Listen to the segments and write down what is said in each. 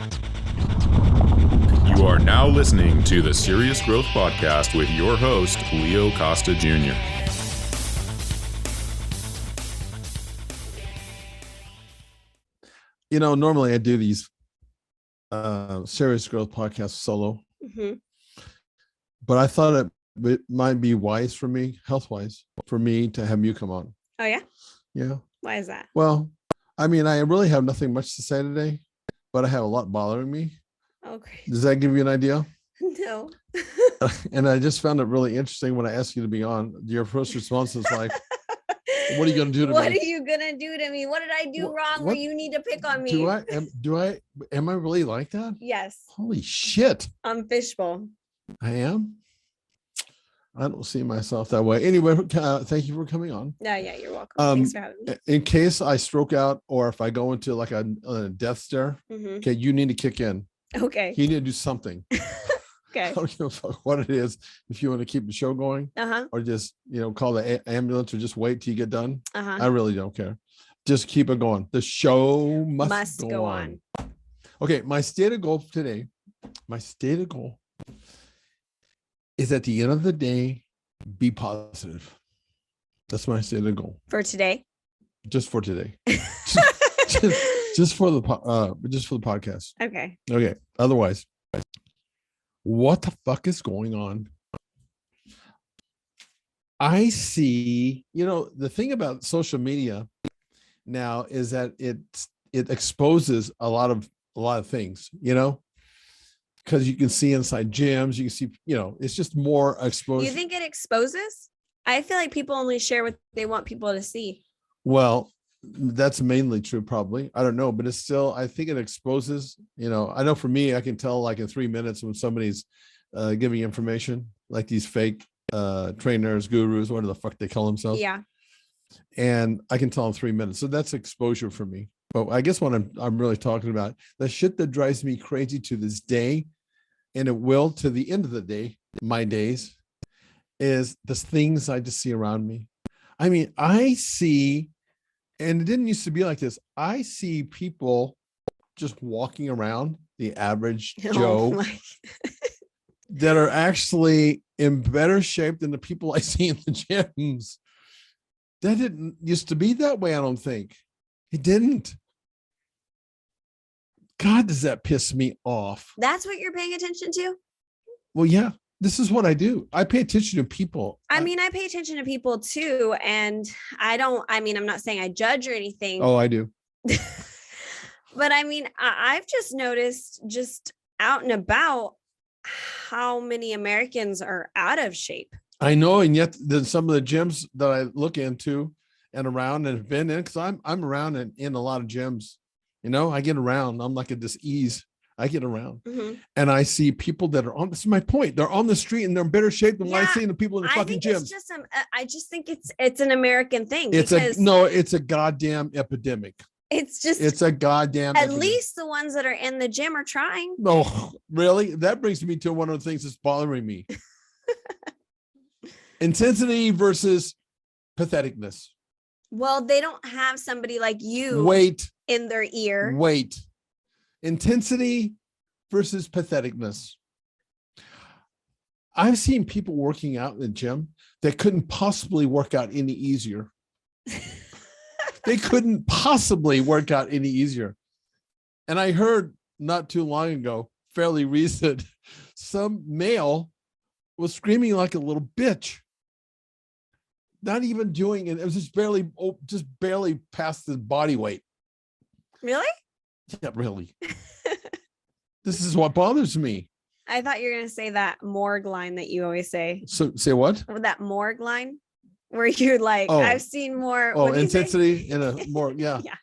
You are now listening to the Serious Growth Podcast with your host, Leo Costa Jr. You know, normally I do these Serious Growth podcasts solo, but I thought it might be wise for me, health-wise, for me to have you come on. Oh, yeah? Yeah. Why is that? Well, I mean, I really have nothing much to say today, but I have a lot bothering me. Oh, great. Does that give you an idea? No. And I just found it really interesting when I asked you to be on. Your first response is like, what are you going to do to me? What are you going to do to me? What did I do wrong where you need to pick on me? Am I really like that? Yes. Holy shit. I'm fishbowl. I am? I don't see myself that way. Anyway, thank you for coming on. Yeah, you're welcome. Thanks for having me. In case I stroke out or if I go into like a death stare, okay, you need to kick in. Okay. You need to do something. Okay. I don't give a fuck what it is. If you want to keep the show going or just, call the ambulance or just wait till you get done. I really don't care. Just keep it going. The show must go on. Okay. My stated goal today, is at the end of the day, be positive. That's my stated goal. For today? Just for today. just for the podcast. Okay. Okay. Otherwise, what the fuck is going on? I see, the thing about social media now is that it exposes a lot of things, because you can see inside gyms, you can see, it's just more exposed. You think it exposes? I feel like people only share what they want people to see. Well, that's mainly true, probably. I don't know, but it's still, I think it exposes, I know for me, I can tell like in 3 minutes when somebody's giving information, like these fake trainers, gurus, whatever the fuck they call themselves. Yeah. And I can tell in 3 minutes. So that's exposure for me. But I guess what I'm really talking about, the shit that drives me crazy to this day, and it will to the end of the day, my days, is the things I just see around me. I mean, I see, and it didn't used to be like this. I see people just walking around, the average Joe, that are actually in better shape than the people I see in the gyms. That didn't used to be that way, I don't think. It didn't. God, does that piss me off? That's what you're paying attention to? Well, yeah, this is what I do. I pay attention to people. I pay attention to people too. And I'm not saying I judge or anything. Oh, I do. But I've just noticed just out and about how many Americans are out of shape. I know. And yet some of the gyms that I look into and around and have been in, because I'm around and in a lot of gyms, I get around. I'm like at this ease. I get around and I see people that are on, this is my point. They're on the street and they're in better shape than what I see in the people in the fucking gym. I just think it's an American thing. It's a goddamn epidemic. It's a goddamn at epidemic. Least the ones that are in the gym are trying. No, really? That brings me to one of the things that's bothering me. Intensity versus patheticness. Well, they don't have somebody like you in their ear. Intensity versus patheticness. I've seen people working out in the gym that couldn't possibly work out any easier. They couldn't possibly work out any easier. And I heard not too long ago, fairly recent, some male was screaming like a little bitch. Not even doing it. It was just barely past the body weight. Really? Yeah, really. This is what bothers me. I thought you were going to say that morgue line that you always say. So say what? That morgue line where you're like, I've seen more. Oh, intensity in a morgue. Yeah. Yeah.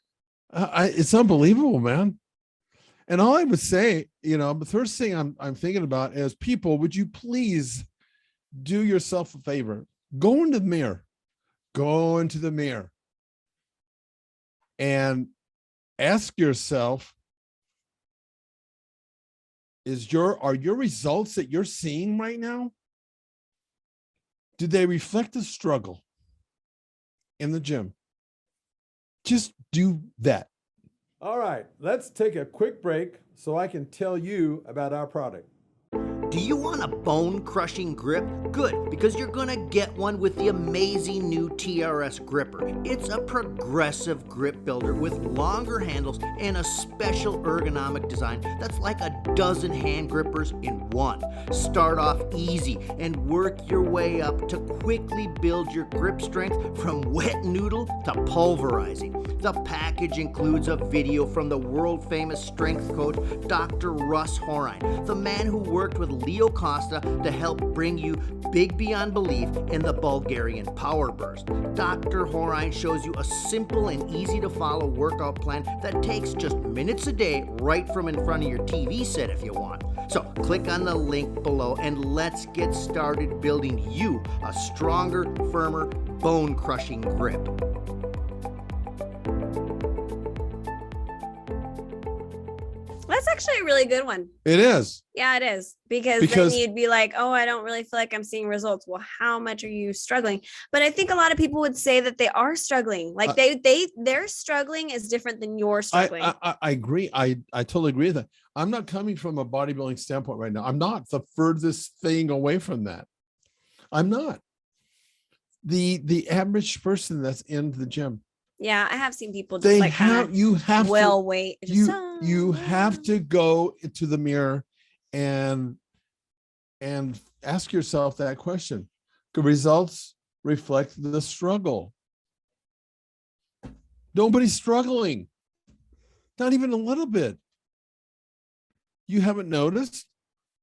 It's unbelievable, man. And all I would say, the first thing I'm thinking about is, people, would you please do yourself a favor? Go into the mirror and ask yourself, are your results that you're seeing right now, do they reflect the struggle in the gym? Just do that. All right, let's take a quick break so I can tell you about our product. Do you want a bone-crushing grip? Good, because you're gonna get one with the amazing new TRS gripper. It's a progressive grip builder with longer handles and a special ergonomic design that's like a dozen hand grippers in one. Start off easy and work your way up to quickly build your grip strength from wet noodle to pulverizing. The package includes a video from the world-famous strength coach, Dr. Russ Horine, the man who worked with Leo Costa to help bring you big beyond belief in the Bulgarian Power Burst. Dr. Horine shows you a simple and easy to follow workout plan that takes just minutes a day right from in front of your TV set if you want. So click on the link below and let's get started building you a stronger, firmer, bone-crushing grip. That's actually a really good one. It is. Yeah, it is. Because then you'd be like, oh, I don't really feel like I'm seeing results. Well, how much are you struggling? But I think a lot of people would say that they are struggling. Like their struggling is different than your struggling. I agree. I totally agree with that. I'm not coming from a bodybuilding standpoint right now. I'm not the furthest thing away from that. I'm not. The average person that's in the gym. Yeah, I have seen people just you have weight. You have to go to the mirror and ask yourself that question. The results reflect the struggle. Nobody's struggling. Not even a little bit. You haven't noticed?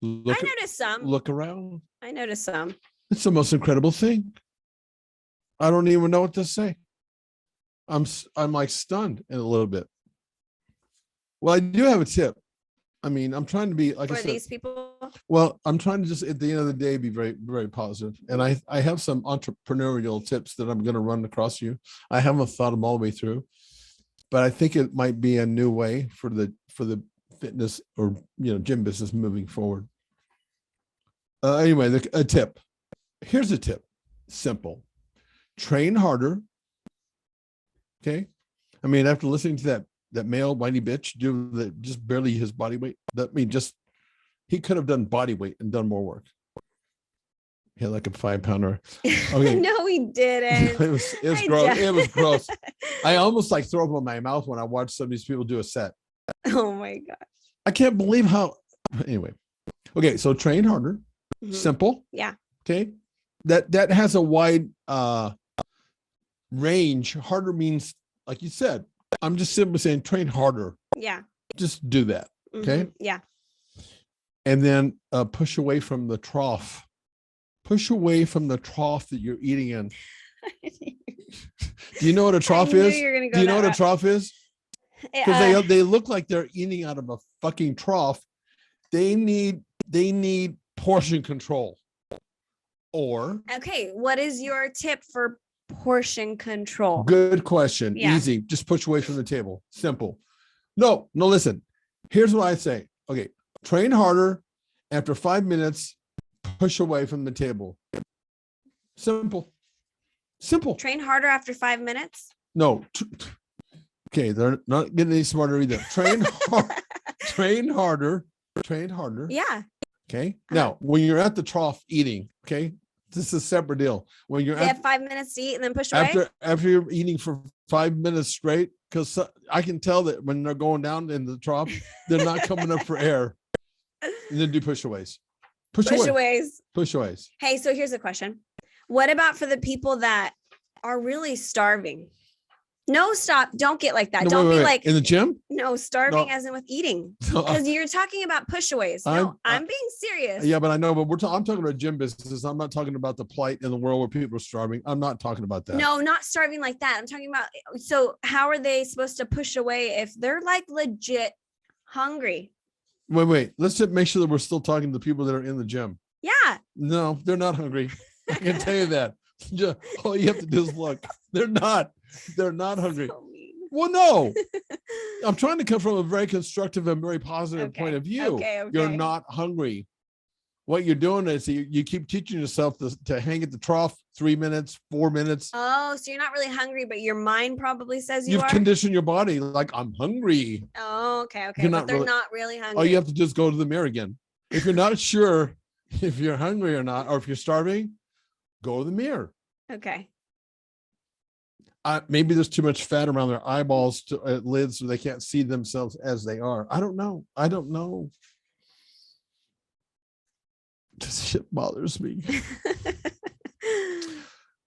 I noticed some. Look around. I noticed some. It's the most incredible thing. I don't even know what to say. I'm like stunned in a little bit. Well, I do have a tip. I mean, I'm trying to be like for these people. Well, I'm trying to just at the end of the day be very, very positive. And I have some entrepreneurial tips that I'm going to run across you. I haven't thought them all the way through, but I think it might be a new way for the fitness or gym business moving forward. Anyway, a tip. Here's a tip. Simple. Train harder. Okay. I mean, after listening to that male whiny bitch do that just barely his body weight. He could have done body weight and done more work. He had like a 5-pounder. Okay. No, he didn't. It was gross. It was gross. I almost like throw up in my mouth when I watch some of these people do a set. Oh my gosh. I can't believe how. Anyway. Okay. So train harder. Mm-hmm. Simple. Yeah. Okay. That has a wide range. Harder means, like you said, I'm just simply saying train harder. Yeah. Just do that. Okay. Mm-hmm. Yeah. And then push away from the trough. Push away from the trough that you're eating in. Do you know what a trough is? Do you know what a trough is? Because they look like they're eating out of a fucking trough. They need portion control. Or okay, what is your tip for portion control? Good question. Yeah. Easy. Just push away from the table. Simple. No, listen. Here's what I say. Okay. Train harder. After 5 minutes, push away from the table. Simple. Train harder after 5 minutes? No. Okay. They're not getting any smarter either. Train harder. Yeah. Okay. Now, when you're at the trough eating, okay, this is a separate deal. When you have 5 minutes to eat and then push away? After you're eating for 5 minutes straight, because I can tell that when they're going down in the trough, they're not coming up for air. And then do push-aways. Push-aways. Hey, so here's a question. What about for the people that are really starving? No, stop. Don't get like that. Don't be like in the gym. No, starving as in with eating. Because you're talking about pushaways. No, I'm being serious. Yeah, but I know, but I'm talking about gym businesses. I'm not talking about the plight in the world where people are starving. I'm not talking about that. No, not starving like that. I'm talking about, so how are they supposed to push away if they're like legit hungry? Wait. Let's just make sure that we're still talking to the people that are in the gym. Yeah. No, they're not hungry. I can tell you that. All you have to do is look. They're not hungry. So well, no. I'm trying to come from a very constructive and very positive point of view. Okay. You're not hungry. what you're doing is you keep teaching yourself to hang at the trough 3 minutes, 4 minutes. Oh, so you're not really hungry, but your mind probably says You've are? conditioned your body like, I'm hungry. Oh, okay. You're But they're not really hungry. Oh, you have to just go to the mirror again. If you're not sure if you're hungry or not, or if you're starving, go to the mirror. Okay. Maybe there's too much fat around their eyeballs lids, so they can't see themselves as they are. I don't know. This shit bothers me.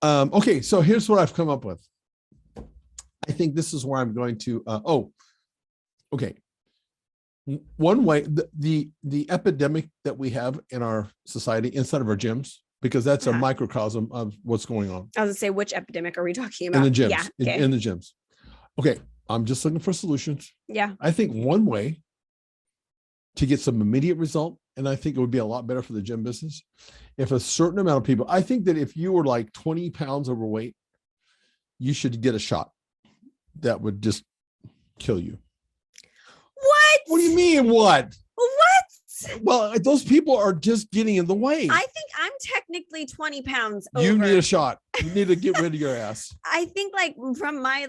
Okay, so here's what I've come up with. I think this is where I'm going to. Okay. One way, the epidemic that we have in our society inside of our gyms, because that's a microcosm of what's going on. I was gonna say, which epidemic are we talking about? In the gyms. Yeah, okay. In the gyms. Okay, I'm just looking for solutions. Yeah. I think one way to get some immediate result, and I think it would be a lot better for the gym business, if a certain amount of people, I think that if you were like 20 pounds overweight, you should get a shot that would just kill you. What? What do you mean, what? What? Well, those people are just getting in the way. I think I'm technically 20 pounds over. You need a shot. You need to get rid of your ass. I think like from my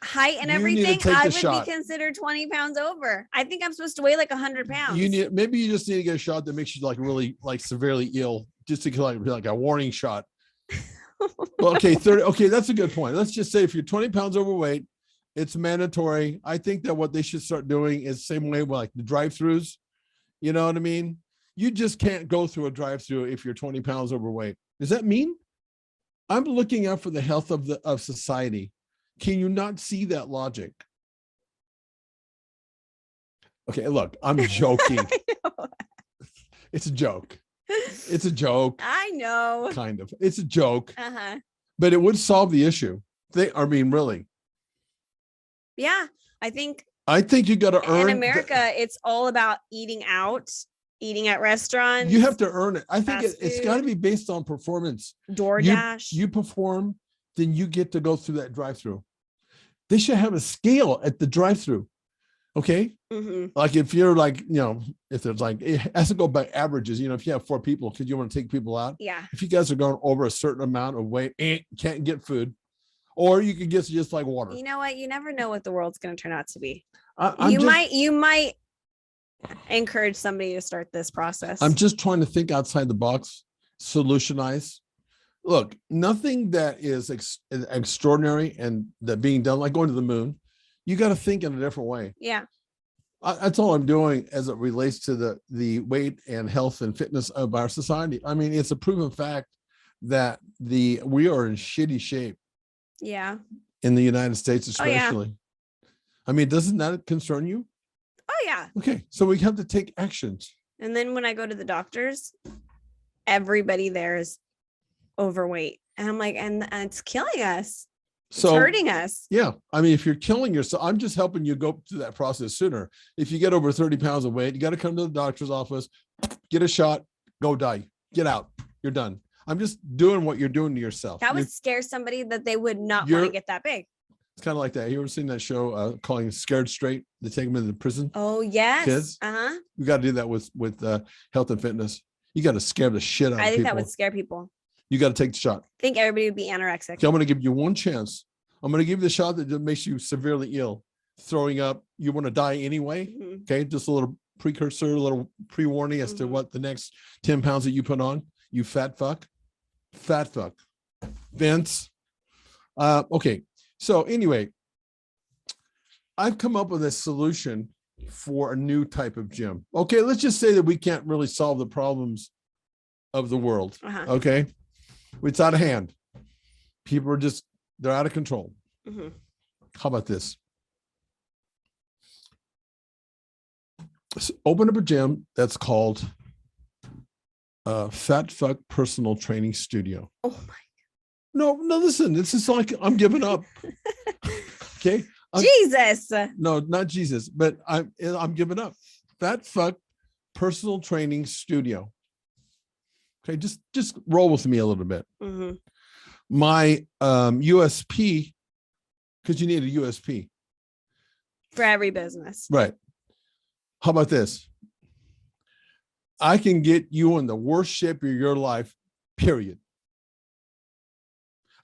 height and You need to everything, take I the would shot. be considered 20 pounds over. I think I'm supposed to weigh like 100 pounds. Maybe you just need to get a shot that makes you like really like severely ill, just to like a warning shot. Well, okay, 30. Okay, that's a good point. Let's just say if you're 20 pounds overweight, it's mandatory. I think that what they should start doing is the same way with like the drive-throughs. You know what I mean? You just can't go through a drive-through if you're 20 pounds overweight. Does that mean? I'm looking out for the health of society. Can you not see that logic? Okay, look, I'm joking. It's a joke. It's a joke. I know. Kind of. It's a joke. Uh-huh. But it would solve the issue. Really. Yeah, I think you got to earn. In America, it's all about eating out, eating at restaurants. You have to earn it. I think it's food. got to be based on performance. DoorDash. You perform, then you get to go through that drive-through. They should have a scale at the drive-through. Okay. Mm-hmm. Like if you're like, if there's like, it has to go by averages, if you have 4 people, because you want to take people out. Yeah. If you guys are going over a certain amount of weight, can't get food, or you could get just like water. You know what? You never know what the world's going to turn out to be. You might encourage somebody to start this process. I'm just trying to think outside the box, solutionize. Look, nothing that is extraordinary and that being done, like going to the moon, you got to think in a different way. Yeah. That's all I'm doing as it relates to the weight and health and fitness of our society. I mean, it's a proven fact that we are in shitty shape. Yeah. In the United States, especially. Oh, yeah. I mean, doesn't that concern you? Oh, yeah. Okay. So we have to take actions. And then when I go to the doctors, everybody there is overweight. And I'm like, and it's killing us. It's hurting us. Yeah. I mean, if you're killing yourself, I'm just helping you go through that process sooner. If you get over 30 pounds of weight, you got to come to the doctor's office, get a shot, go die, get out. You're done. I'm just doing what you're doing to yourself. That would scare somebody that they would not want to get that big. It's kind of like that. You ever seen that show calling Scared Straight? They take them into prison. Oh, yes. Kids. Uh-huh. You got to do that with health and fitness. You got to scare the shit out of people. I think that would scare people. You got to take the shot. I think everybody would be anorexic. Okay, I'm going to give you one chance. I'm going to give you the shot that makes you severely ill, throwing up. You want to die anyway. Mm-hmm. Okay. Just a little precursor, a little pre-warning as to what the next 10 pounds that you put on, you fat fuck. Vince. Okay. So anyway, I've come up with a solution for a new type of gym. Okay. Let's just say that we can't really solve the problems of the world. Uh-huh. Okay. It's out of hand. People are they're out of control. Mm-hmm. How about this? So open up a gym that's called Fat Fuck Personal Training Studio. Oh my God. No, listen, this is like, I'm giving up. Okay. Jesus. No, not Jesus, but I'm giving up. Fat Fuck Personal Training Studio. Okay. Just roll with me a little bit. Mm-hmm. My USP, because you need a USP. For every business. Right. How about this? I can get you in the worst shape of your life, period.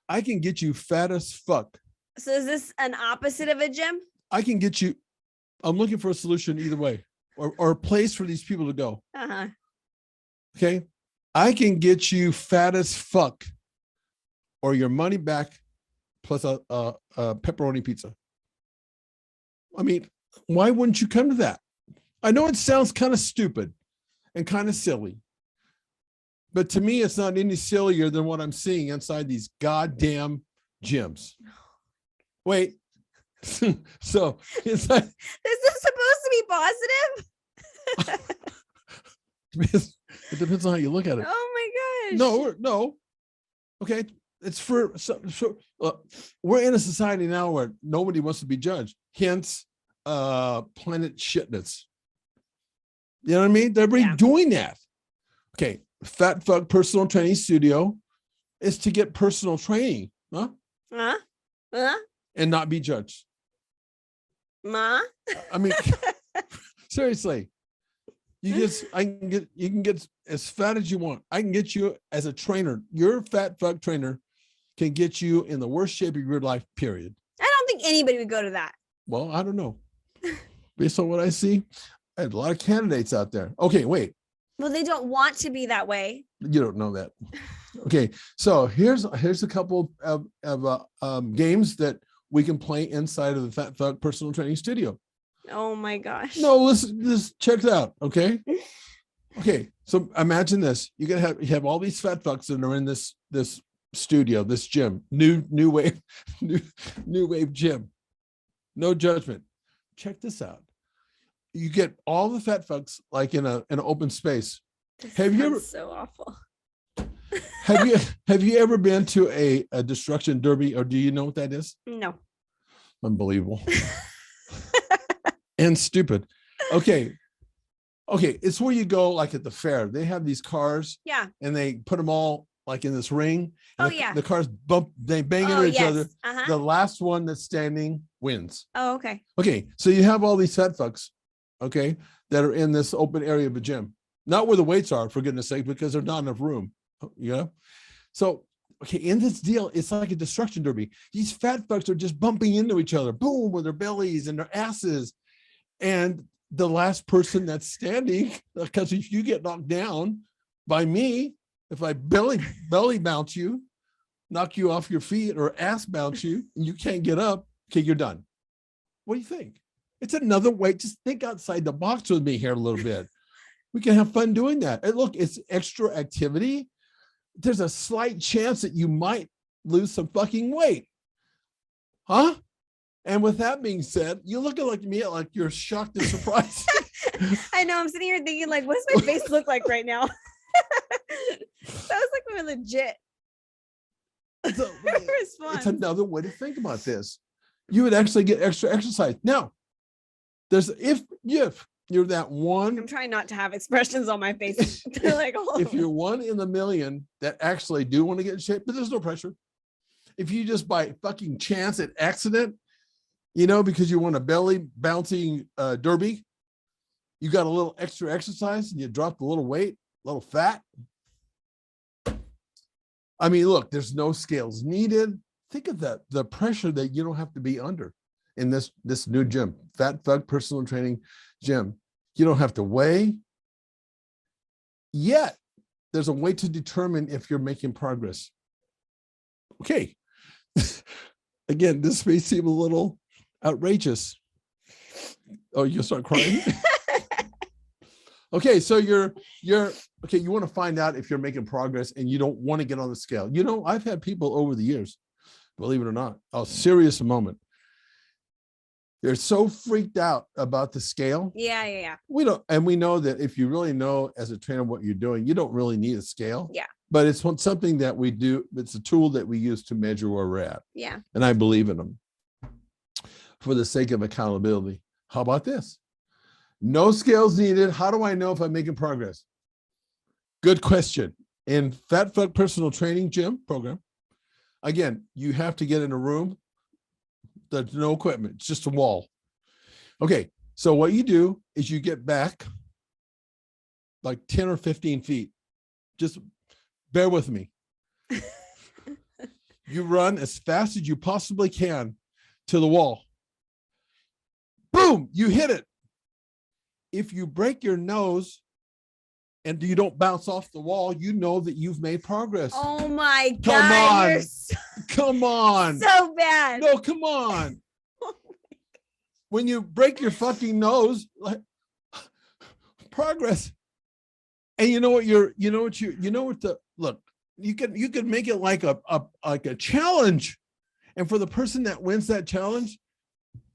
I can get you fat as fuck. So is this an opposite of a gym? I can get you, I'm looking for a solution either way, or a place for these people to go. Uh-huh. Okay. I can get you fat as fuck or your money back plus a pepperoni pizza. I mean, why wouldn't you come to that? I know it sounds kind of stupid and kind of silly, but to me, it's not any sillier than what I'm seeing inside these goddamn gyms. Wait, so it's like, this is supposed to be positive? it depends on how you look at it. Oh my gosh. No. Okay, it's for we're in a society now where nobody wants to be judged. Hence, planet shitness. You know what I mean? They're doing that. Okay, Fat Fuck Personal Training Studio is to get personal training, huh? And not be judged. Ma? I mean, seriously, you can get as fat as you want. I can get you as a trainer. Your Fat Fuck trainer can get you in the worst shape of your life, period. I don't think anybody would go to that. Well, I don't know. Based on what I see, I had a lot of candidates out there. Okay, wait. Well, they don't want to be that way. You don't know that. Okay, so here's a couple of games that we can play inside of the Fat Fuck Personal Training Studio. Oh my gosh. No, listen, check it out. Okay. Okay. So imagine this. You have all these fat fucks that are in this studio, this gym, new wave gym. No judgment. Check this out. You get all the fat fucks like in an open space. Have you ever so awful? Have you ever been to a destruction derby, or do you know what that is? No. Unbelievable. And stupid. Okay. It's where you go like at the fair. They have these cars. Yeah. And they put them all like in this ring. Oh, yeah. The cars they bang into each other. Uh-huh. The last one that's standing wins. Oh, okay. Okay. So you have all these fat fucks, okay, that are in this open area of a gym. Not where the weights are, for goodness sake, because there's not enough room. You know? So okay, in this deal, it's like a destruction derby. These fat fucks are just bumping into each other, boom, with their bellies and their asses. And the last person that's standing, because if you get knocked down by me, if I belly bounce you, knock you off your feet, or ass bounce you, and you can't get up, okay, you're done. What do you think? It's another way. Just think outside the box with me here a little bit. We can have fun doing that. And look, it's extra activity. There's a slight chance that you might lose some fucking weight. Huh? And with that being said, you look at me like you're shocked and surprised. I know. I'm sitting here thinking, like, what does my face look like right now? That was like more legit. It's another way to think about this. You would actually get extra exercise. Now, if you're that one. I'm trying not to have expressions on my face. They're like, oh. If you're one in a million that actually do want to get in shape, but there's no pressure. If you just by fucking chance at accident, because you want a belly bouncing derby, you got a little extra exercise and you dropped a little weight, a little fat. I mean, look, there's no scales needed. Think of the pressure that you don't have to be under in this new gym, Fat Fuck Personal Training Gym. You don't have to weigh. Yet there's a way to determine if you're making progress. Okay. Again, this may seem a little outrageous. Oh, you'll start crying. Okay, so you're okay. You want to find out if you're making progress, and you don't want to get on the scale. I've had people over the years, believe it or not, a serious moment. They're so freaked out about the scale. Yeah. We know that if you really know as a trainer what you're doing, you don't really need a scale. Yeah. But it's something that we do. It's a tool that we use to measure where we're at. Yeah. And I believe in them for the sake of accountability. How about this? No scales needed. How do I know if I'm making progress? Good question. In Fat Fuck Personal Training Gym program, again, you have to get in a room. There's no equipment. It's just a wall. Okay. So what you do is you get back like 10 or 15 feet. Just bear with me. You run as fast as you possibly can to the wall. Boom, you hit it. If you break your nose and you don't bounce off the wall, you know that you've made progress. Oh my God. Come on. You're Come on. so bad. No, come on. When you break your fucking nose, like progress. And you know what look, you could make it like a challenge. And for the person that wins that challenge,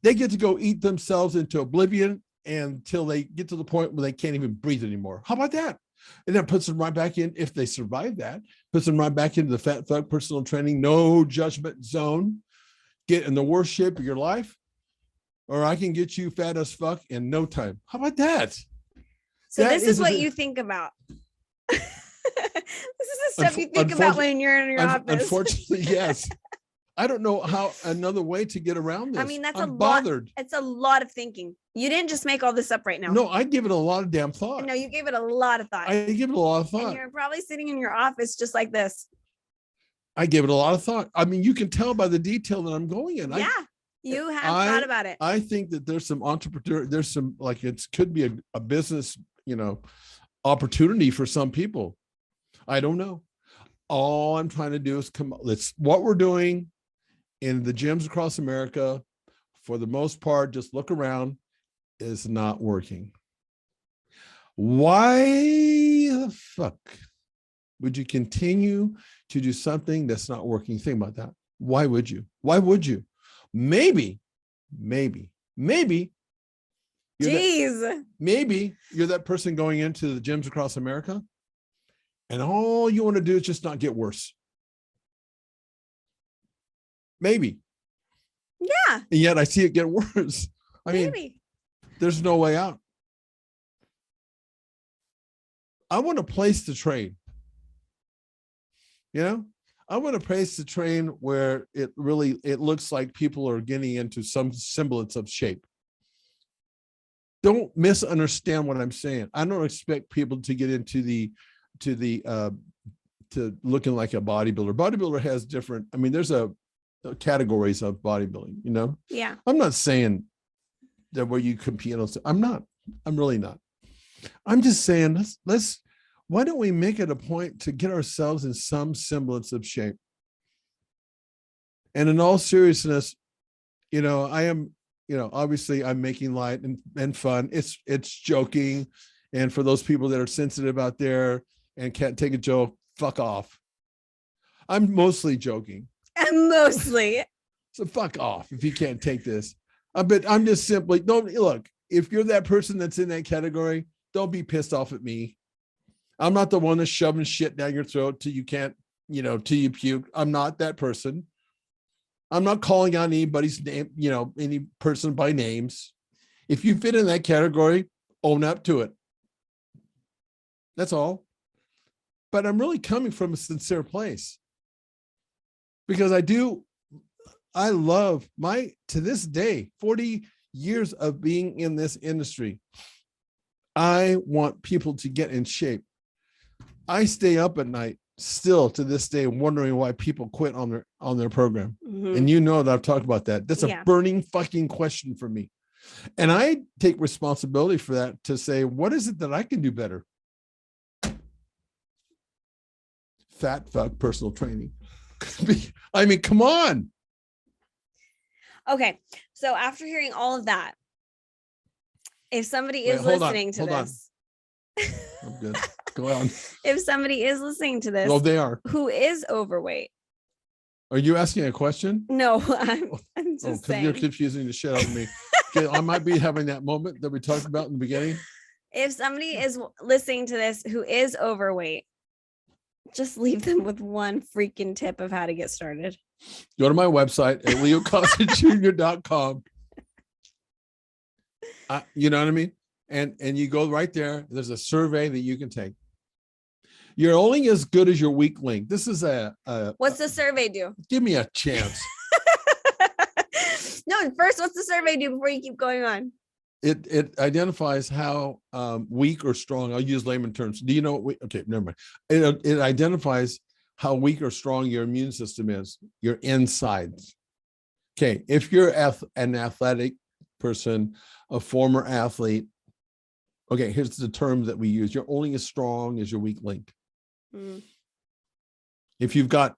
they get to go eat themselves into oblivion until they get to the point where they can't even breathe anymore. How about that? And that puts them right back in, if they survive that, puts them right back into the Fat Fuck personal training, no judgment zone. Get in the worst shape of your life, or I can get you fat as fuck in no time. How about that? So this is what you think about. This is the stuff you think about when you're in your office. Unfortunately, yes. I don't know how another way to get around this. I mean, I'm bothered. It's a lot of thinking. You didn't just make all this up right now. No, I give it a lot of damn thought. No, you gave it a lot of thought. I give it a lot of thought. And you're probably sitting in your office just like this. I give it a lot of thought. I mean, you can tell by the detail that I'm going in. Yeah, you have thought about it. I think that there's some entrepreneur, there's some, like, it could be a business, opportunity for some people. I don't know. All I'm trying to do is that's what we're doing in the gyms across America. For the most part, just look around, is not working. Why the fuck would you continue to do something that's not working? Think about that. Why would you? Why would you? Maybe maybe you're that person going into the gyms across America, and all you want to do is just not get worse. Maybe. Yeah. And yet I see it get worse. I mean, there's no way out. I want a place to train. I want a place to train where it looks like people are getting into some semblance of shape. Don't misunderstand what I'm saying. I don't expect people to get into to looking like a bodybuilder. Bodybuilder has different, there's categories of bodybuilding, Yeah. I'm not saying that where you compete. I'm really not. I'm just saying, why don't we make it a point to get ourselves in some semblance of shape? And in all seriousness, I am, obviously I'm making light and fun. It's joking. And for those people that are sensitive out there and can't take a joke, fuck off. I'm mostly joking. Mostly. So fuck off if you can't take this. But I'm just simply, don't look, if you're that person that's in that category, don't be pissed off at me. I'm not the one that's shoving shit down your throat till you can't, till you puke. I'm not that person. I'm not calling out anybody's name, any person by names. If you fit in that category, own up to it. That's all. But I'm really coming from a sincere place. Because I love to this day, 40 years of being in this industry, I want people to get in shape. I stay up at night still to this day wondering why people quit on their program. Mm-hmm. And that I've talked about that. That's a burning fucking question for me. And I take responsibility for that to say, what is it that I can do better? Fat fuck personal training. Come on. Okay. So after hearing all of that, if somebody is listening to this, I'm good. Go on. If somebody is listening to this, they are. Who is overweight? Are you asking a question? No, I'm just saying. You're confusing the shit out of me. Okay, I might be having that moment that we talked about in the beginning. If somebody is listening to this who is overweight, just leave them with one freaking tip of how to get started. Go to my website at leocostajr.com. You know what I mean? And you go right there. There's a survey that you can take. You're only as good as your weak link. This is what's the survey do? Give me a chance. No, first, what's the survey do before you keep going on? it identifies how weak or strong. I'll use layman terms. Do you know what okay, never mind. It identifies how weak or strong your immune system is, your insides. Okay, if you're an athletic person, a former athlete, okay, here's the term that we use. You're only as strong as your weak link. Mm. If you've got,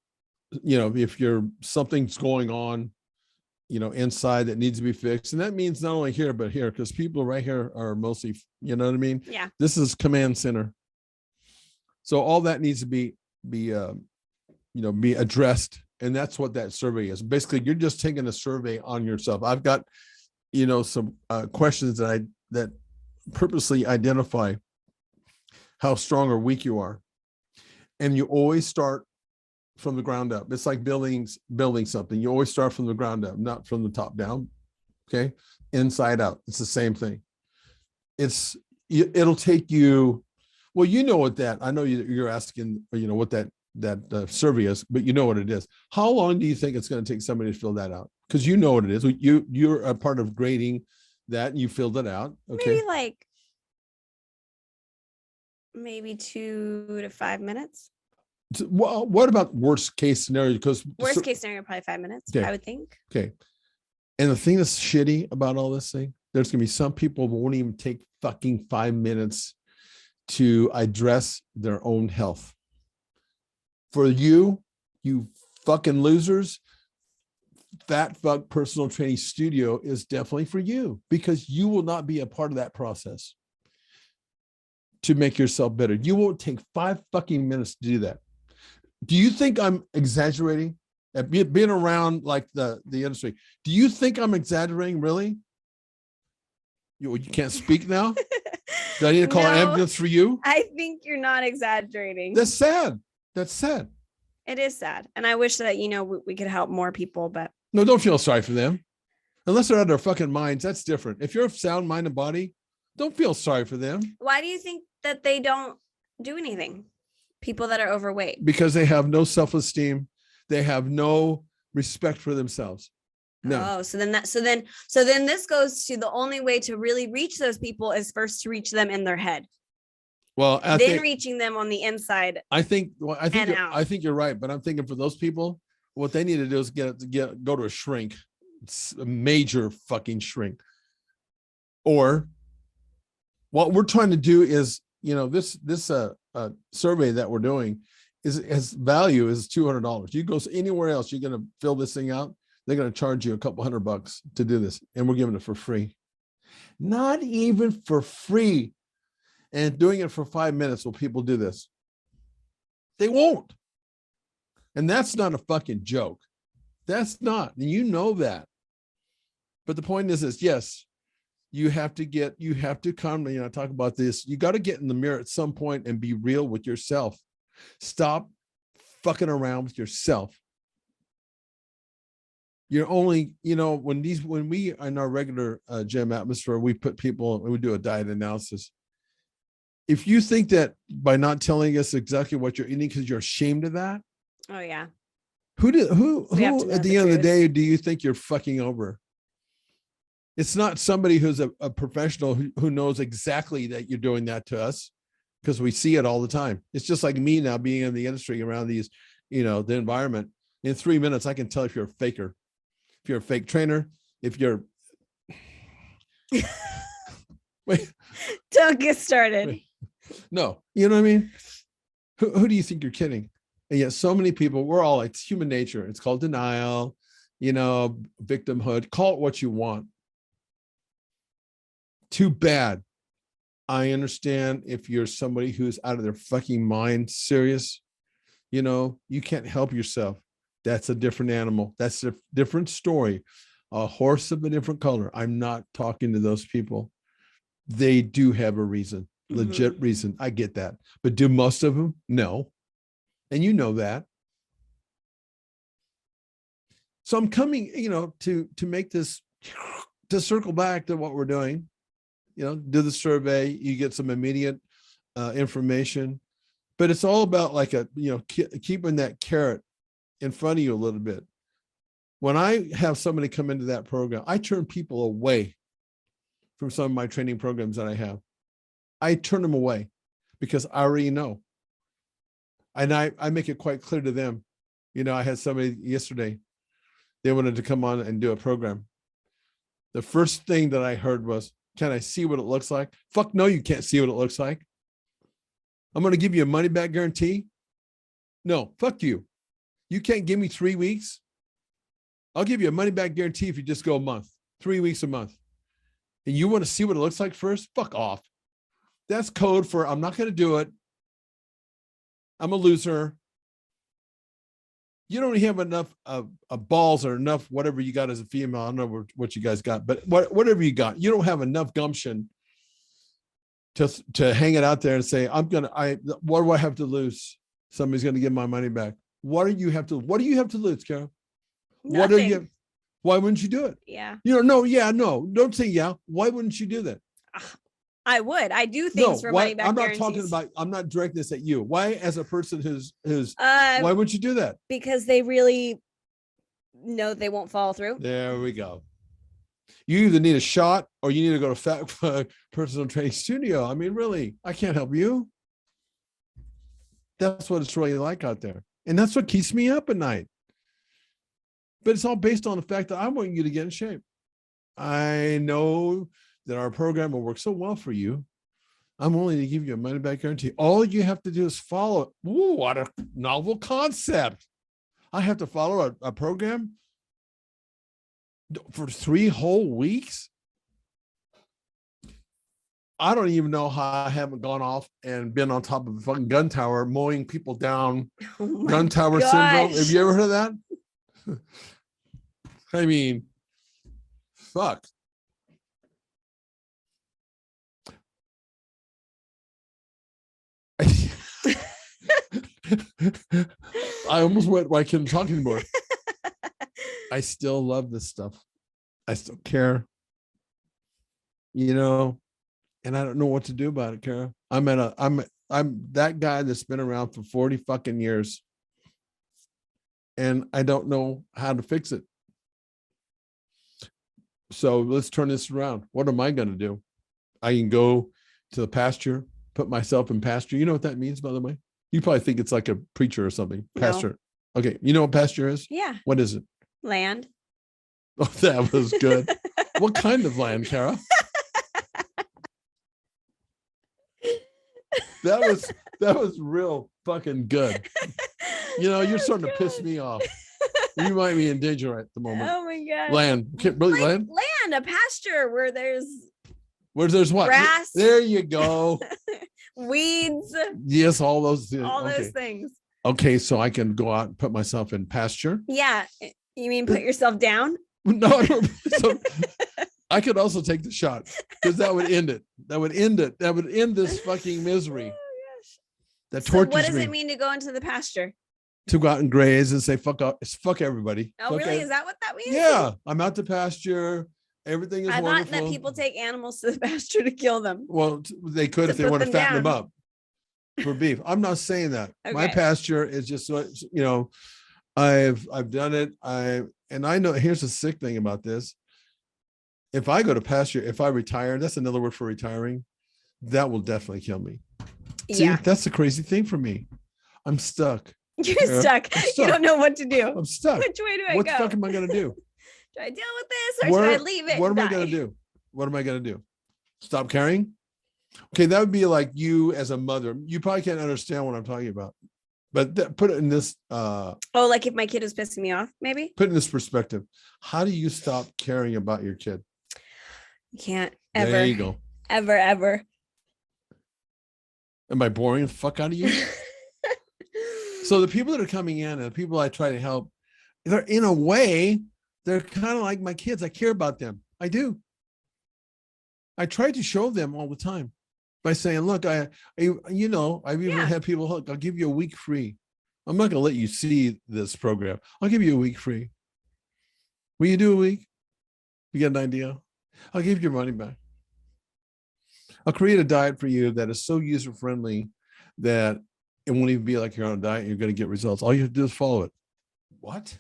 if something's going on, inside that needs to be fixed. And that means not only here, but here, because people right here are mostly, you know what I mean? Yeah. This is command center. So all that needs to be addressed. And that's what that survey is. Basically, you're just taking a survey on yourself. I've got, some questions that purposely identify how strong or weak you are. And you always start from the ground up. It's like building something. You always start from the ground up, not from the top down. Okay. Inside out. It's the same thing. It'll take you, well, what that, I know you're asking, what that survey is, but you know what it is. How long do you think it's going to take somebody to fill that out? Because you know what it is. You're a part of grading that, and you filled it out. Okay. Maybe 2 to 5 minutes. Well, what about worst case scenario? Because worst case scenario, probably 5 minutes, I would think. Okay. And the thing that's shitty about all this thing, there's going to be some people who won't even take fucking 5 minutes to address their own health. For you fucking losers, Fat Fuck Personal Training Studio is definitely for you, because you will not be a part of that process to make yourself better. You won't take 5 fucking minutes to do that. Do you think I'm exaggerating? Being around like the industry, do you think I'm exaggerating? Really? You can't speak now? Do I need to call an ambulance for you? I think you're not exaggerating. That's sad. That's sad. It is sad. And I wish that, we could help more people, but. No, don't feel sorry for them. Unless they're out of their fucking minds, that's different. If you're of sound mind and body, don't feel sorry for them. Why do you think that they don't do anything? People that are overweight. Because they have no self-esteem. They have no respect for themselves. No. Oh, so then this goes to the only way to really reach those people is first to reach them in their head. Well, reaching them on the inside. I think you're right, but I'm thinking for those people, what they need to do is go to a shrink. It's a major fucking shrink. Or what we're trying to do is, this survey that we're doing has value is $200. You go anywhere else, you're going to fill this thing out, they're going to charge you a couple $100 to do this, and we're giving it for free. Not even for free. And doing it for 5 minutes, will people do this? They won't. And that's not a fucking joke. That's not. And you know that. But the point is yes, you have to come, talk about this. You got to get in the mirror at some point and be real with yourself. Stop fucking around with yourself. You're only, when we in our regular gym atmosphere, we put people, we do a diet analysis. If you think that by not telling us exactly what you're eating because you're ashamed of that. Oh yeah. Who at the end of the day do you think you're fucking over? It's not somebody who's a professional who knows exactly that you're doing that to us, because we see it all the time. It's just like me now being in the industry around these, the environment. In 3 minutes, I can tell if you're a faker, if you're a fake trainer, if you're. Wait. Don't get started. Wait. No, you know what I mean? Who do you think you're kidding? And yet so many people, it's human nature. It's called denial, victimhood, call it what you want. Too bad. I understand if you're somebody who's out of their fucking mind, serious, you can't help yourself. That's a different animal. That's a different story. A horse of a different color. I'm not talking to those people. They do have a reason. Legit reason. I get that. But do most of them? No. And you know that. So I'm coming, to make this, to circle back to what we're doing, do the survey, you get some immediate information, but it's all about keeping that carrot in front of you a little bit. When I have somebody come into that program, I turn people away from some of my training programs that I have. I turn them away because I already know. And I make it quite clear to them. You know, I had somebody yesterday, they wanted to come on and do a program. The first thing that I heard was, can I see what it looks like? Fuck no, you can't see what it looks like. I'm going to give you a money back guarantee. No, fuck you. You can't give me 3 weeks. I'll give you a money back guarantee if you just go a month, 3 weeks a month. And you want to see what it looks like first? Fuck off. That's code for I'm not going to do it. I'm a loser. You don't have enough balls or enough whatever you got as a female. I don't know what you guys got, but whatever you got, you don't have enough gumption to hang it out there and say, what do I have to lose? Somebody's going to give my money back. What do you have to lose, Cara? Nothing. Why wouldn't you do it? Yeah. No, don't say yeah. Why wouldn't you do that? I would. I do things for money back guarantees. I'm not directing this at you. Why, as a person who's why would you do that? Because they really know they won't follow through. There we go. You either need a shot or you need to go to personal training studio. I mean, really, I can't help you. That's what it's really like out there. And that's what keeps me up at night. But it's all based on the fact that I want you to get in shape. I know that our program will work so well for you. I'm willing to give you a money back guarantee. All you have to do is follow it. Ooh, what a novel concept. I have to follow a program for 3 whole weeks. I don't even know how I haven't gone off and been on top of a fucking gun tower, mowing people down. Gun tower syndrome. Have you ever heard of that? I mean, fuck. I almost went, why I couldn't talk anymore. I still love this stuff. I still care. You know, and I don't know what to do about it, Cara. I'm that guy that's been around for 40 fucking years. And I don't know how to fix it. So let's turn this around. What am I going to do? I can go to the pasture, put myself in pasture. You know what that means, by the way? You probably think it's like a preacher or something. Pasture. No. Okay. You know what pasture is? Yeah. What is it? Land. Oh, that was good. What kind of land, Cara? That was real fucking good. You know, you're starting to piss me off. You might be in danger at the moment. Oh my God. Land. Really, like land? Land, a pasture where there's what? Grass. There you go. Weeds. Yes, all those things. All those things. Okay, so I can go out and put myself in pasture? Yeah. You mean put yourself down? No, I don't. So I could also take the shot because that would end it. That would end it. That would end this fucking misery. Oh, gosh. That tortures me. What does it mean to go into the pasture? To go out and graze and say, fuck everybody. Oh, really? Is that what that means? Yeah. I'm out to pasture. Everything is wonderful. I thought that people take animals to the pasture to kill them. Well, they could if they want to fatten them up for beef. I'm not saying that. Okay. My pasture is just, you know, I've done it. And I know, here's the sick thing about this. If I go to pasture, if I retire, that's another word for retiring, that will definitely kill me. See, that's the crazy thing for me. I'm stuck. You're stuck. You don't know what to do. I'm stuck. Which way do I go? What the fuck am I going to do? Do I deal with this or should I leave it? What am I going to do? What am I going to do? Stop caring? Okay, that would be like you as a mother. You probably can't understand what I'm talking about. But put it in this. Like if my kid is pissing me off, maybe? Put it in this perspective. How do you stop caring about your kid? You can't ever. There you go. Ever. Am I boring the fuck out of you? So the people that are coming in and the people I try to help, they're in a way, they're kind of like my kids. I care about them. I do. I try to show them all the time by saying, look, I've even had people, look, I'll give you a week free. I'm not going to let you see this program. I'll give you a week free. Will you do a week? You get an idea? I'll give you your money back. I'll create a diet for you that is so user-friendly that it won't even be like you're on a diet. You're going to get results. All you have to do is follow it. What?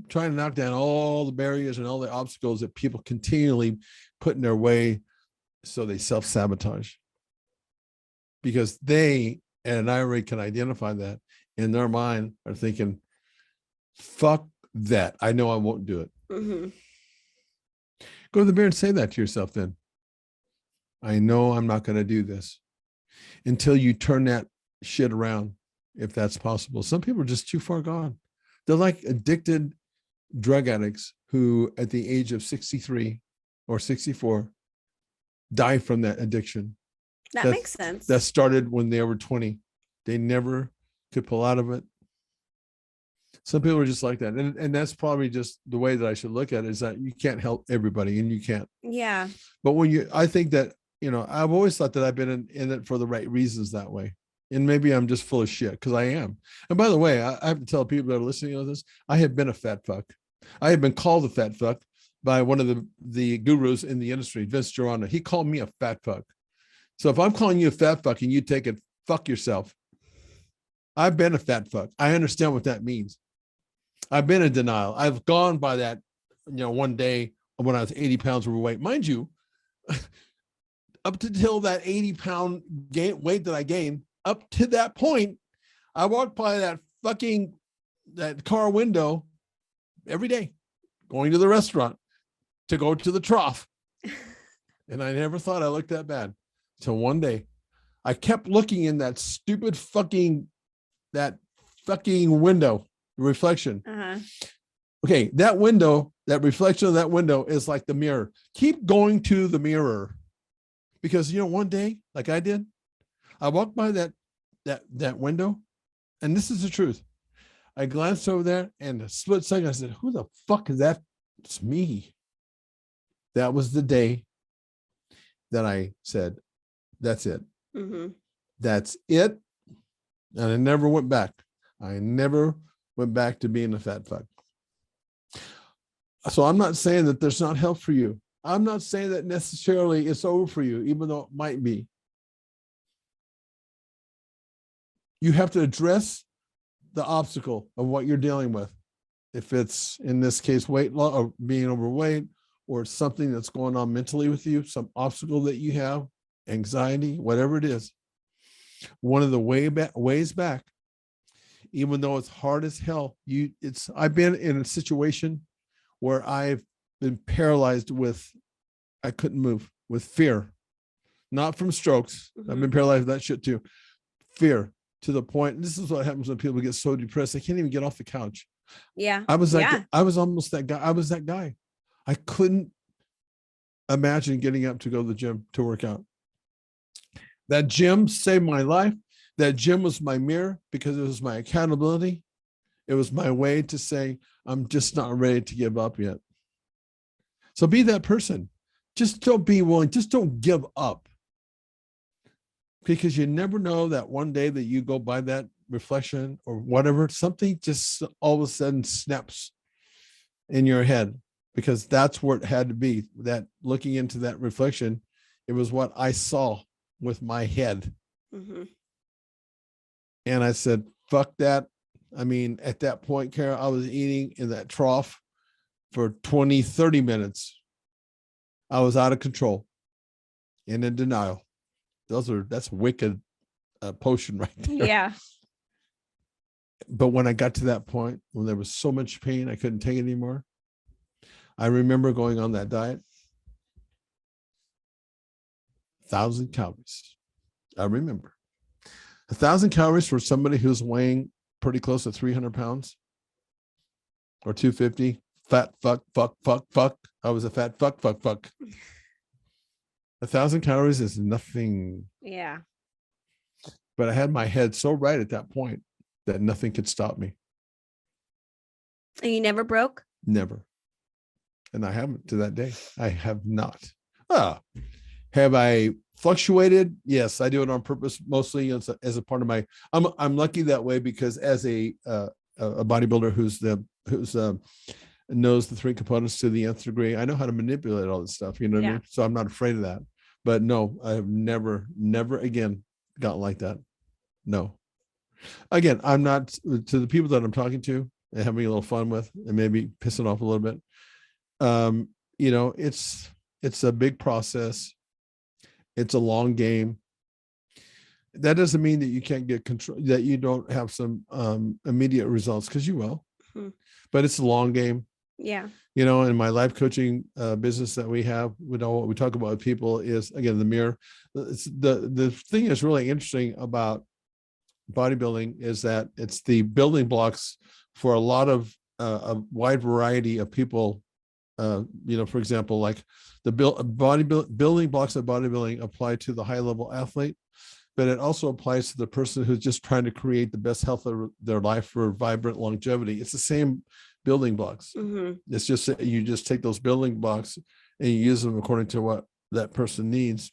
trying to knock down all the barriers and all the obstacles that people continually put in their way, so they self-sabotage. Because they, and I already can identify that in their mind, are thinking, fuck that. I know I won't do it. Mm-hmm. Go to the mirror and say that to yourself then. I know I'm not going to do this, until you turn that shit around, if that's possible. Some people are just too far gone. They're like addicted drug addicts who at the age of 63 or 64 die from that addiction. That makes sense. That started when they were 20. They never could pull out of it. Some people are just like that. And that's probably just the way that I should look at it, is that you can't help everybody, and you can't. Yeah. But I think that, I've always thought that I've been in it for the right reasons that way. And maybe I'm just full of shit, because I am. And by the way, I have to tell people that are listening to this, I have been a fat fuck. I have been called a fat fuck by one of the gurus in the industry, Vince Gironda. He called me a fat fuck. So if I'm calling you a fat fuck and you take it, fuck yourself. I've been a fat fuck. I understand what that means. I've been in denial. I've gone by that, one day when I was 80 pounds overweight. Mind you, up until that 80-pound weight that I gained, up to that point, I walked by that car window every day, going to the restaurant to go to the trough. And I never thought I looked that bad. Till one day, I kept looking in that stupid fucking window, reflection. Uh-huh. Okay, that window, that reflection of that window is like the mirror. Keep going to the mirror. Because, one day, like I did, I walked by that window, and this is the truth. I glanced over there, and a split second, I said, who the fuck is that? It's me. That was the day that I said, that's it. Mm-hmm. That's it. And I never went back. I never went back to being a fat fuck. So I'm not saying that there's not help for you. I'm not saying that necessarily it's over for you, even though it might be. You have to address the obstacle of what you're dealing with. If it's, in this case, weight loss or being overweight, or something that's going on mentally with you, some obstacle that you have, anxiety, whatever it is. One of the ways back, even though it's hard as hell, I've been in a situation where I've been paralyzed I couldn't move, with fear, not from strokes. Mm-hmm. I've been paralyzed with that shit too. Fear, to the point, this is what happens when people get so depressed, they can't even get off the couch. Yeah. I was almost that guy. I was that guy. I couldn't imagine getting up to go to the gym to work out. That gym saved my life. That gym was my mirror, because it was my accountability. It was my way to say, I'm just not ready to give up yet. So be that person. Just don't be willing. Just don't give up. Because you never know that one day that you go by that reflection or whatever, something just all of a sudden snaps in your head, because that's where it had to be. That looking into that reflection, it was what I saw with my head. Mm-hmm. And I said, fuck that. I mean, at that point, Cara, I was eating in that trough for 20, 30 minutes. I was out of control and in denial. That's wicked potion right there. Yeah. But when I got to that point, when there was so much pain, I couldn't take it anymore. I remember going on that diet. 1,000 calories. I remember 1,000 calories for somebody who's weighing pretty close to 300 pounds or 250. Fat fuck. I was a fat fuck. 1,000 calories is nothing. Yeah. But I had my head so right at that point that nothing could stop me. And you never broke? Never. And I haven't to that day. I have not. Have I fluctuated? Yes, I do it on purpose, mostly as a part of my. I'm lucky that way, because as a bodybuilder who's knows the three components to the nth degree, I know how to manipulate all this stuff. You know what I mean? So I'm not afraid of that. But no, I have never again gotten like that. No. Again, I'm not, to the people that I'm talking to, and having a little fun with, and maybe pissing off a little bit. It's a big process. It's a long game. That doesn't mean that you can't get control, that you don't have some immediate results, because you will. But it's a long game. Yeah. In my life coaching business that we have, what we talk about with people is, again, the mirror. The thing that's really interesting about bodybuilding is that it's the building blocks for a lot of a wide variety of people. For example, like the building blocks of bodybuilding apply to the high level athlete, but it also applies to the person who's just trying to create the best health of their life for vibrant longevity. It's the same building blocks. It's just that you just take those building blocks and you use them according to what that person needs.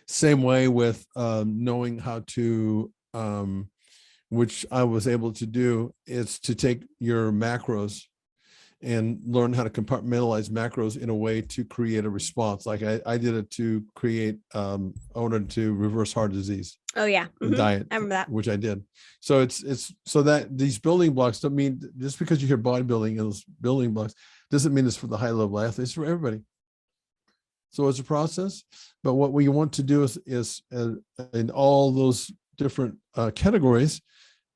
Same way with knowing how to, which I was able to do, is to take your macros and learn how to compartmentalize macros in a way to create a response. Like I did it to create, I wanted to reverse heart disease. Oh yeah. Diet. I remember that. Which I did. So it's so that these building blocks don't mean, just because you hear bodybuilding and those building blocks doesn't mean it's for the high level athletes, it's for everybody. So it's a process, but what we want to do is in all those different categories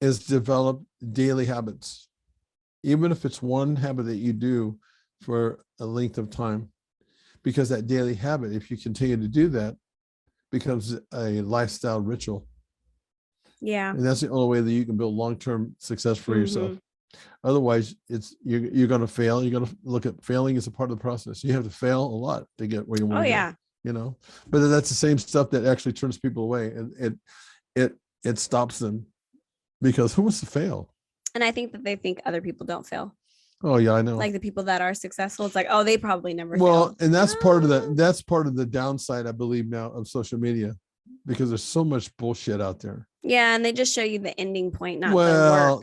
is develop daily habits. Even if it's one habit that you do for a length of time, because that daily habit, if you continue to do that, becomes a lifestyle ritual. Yeah. And that's the only way that you can build long-term success for yourself. Otherwise, you're going to fail. You're going to look at failing as a part of the process. You have to fail a lot to get where you want to go. But that's the same stuff that actually turns people away, and it stops them, because who wants to fail? And I think that they think other people don't fail. Oh yeah, I know. Like the people that are successful, it's like, oh, they probably never fail. And that's part of the downside, I believe, now of social media, because there's so much bullshit out there. Yeah, and they just show you the ending point, not the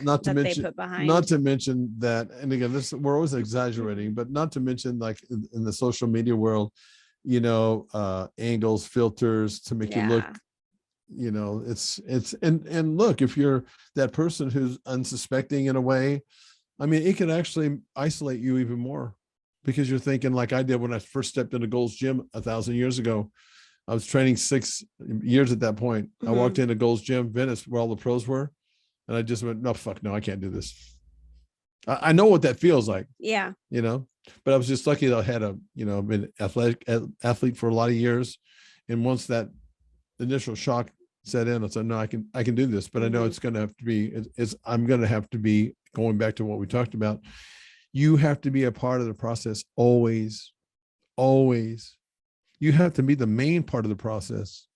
work they put behind. Not to mention that, and again, we're always exaggerating, but not to mention, like in the social media world, angles, filters to make you look. And look, if you're that person who's unsuspecting in a way, I mean, it can actually isolate you even more, because you're thinking, like I did when I first stepped into Gold's Gym 1,000 years ago. I was training 6 years at that point. I walked into Gold's Gym, Venice, where all the pros were, and I just went, no, I can't do this. I know what that feels like. Yeah. But I was just lucky that I had been an athlete for a lot of years, and once that initial shock set in, I said, no, I can do this, but I know it's going to have to be, I'm going to have to be, going back to what we talked about, you have to be a part of the process always. You have to be the main part of the process.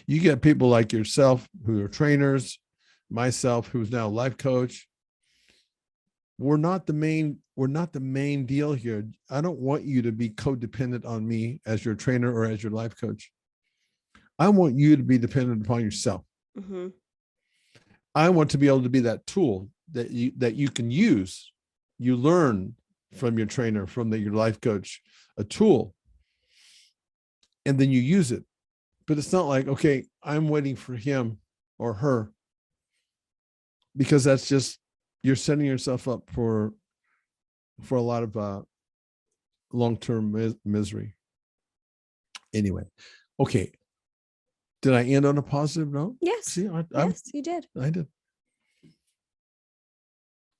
You get people like yourself who are trainers, myself, who's now a life coach. We're not the main deal here. I don't want you to be codependent on me as your trainer or as your life coach. I want you to be dependent upon yourself. I want to be able to be that tool that you can use. You learn from your trainer, from your life coach, a tool, and then you use it. But it's not like, okay, I'm waiting for him or her, because that's just, you're setting yourself up for a lot of long-term misery. Anyway, okay. Did I end on a positive note? Yes. See, yes, you did. I did.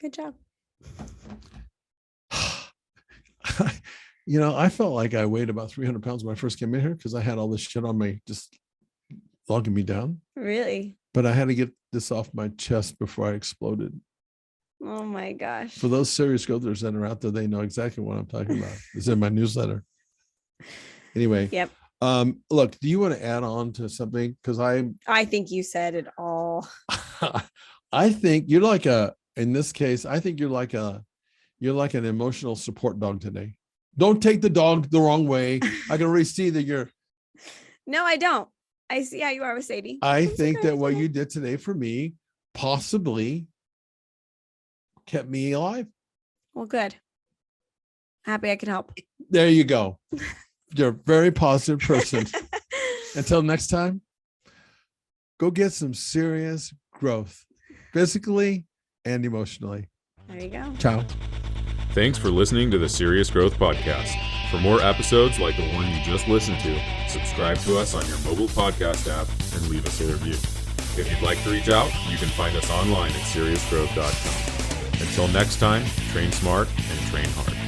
Good job. I felt like I weighed about 300 pounds when I first came in here, because I had all this shit on me, just logging me down. Really? But I had to get this off my chest before I exploded. Oh my gosh. For those serious growthers that are out there, they know exactly what I'm talking about. It's in my newsletter. Anyway. Yep. Look, do you want to add on to something? Because I think you said it all. I think you're like in this case, I think you're like an emotional support dog today. Don't take the dog the wrong way. I can already see that you're. No, I don't. I see how you are with Sadie. I think that what you did today for me possibly kept me alive. Well, good. Happy I could help. There you go. You're a very positive person. Until next time, go get some serious growth, physically and emotionally. There you go. Ciao. Thanks for listening to the Serious Growth Podcast. For more episodes like the one you just listened to, subscribe to us on your mobile podcast app and leave us a review. If you'd like to reach out, you can find us online at seriousgrowth.com. Until next time, train smart and train hard.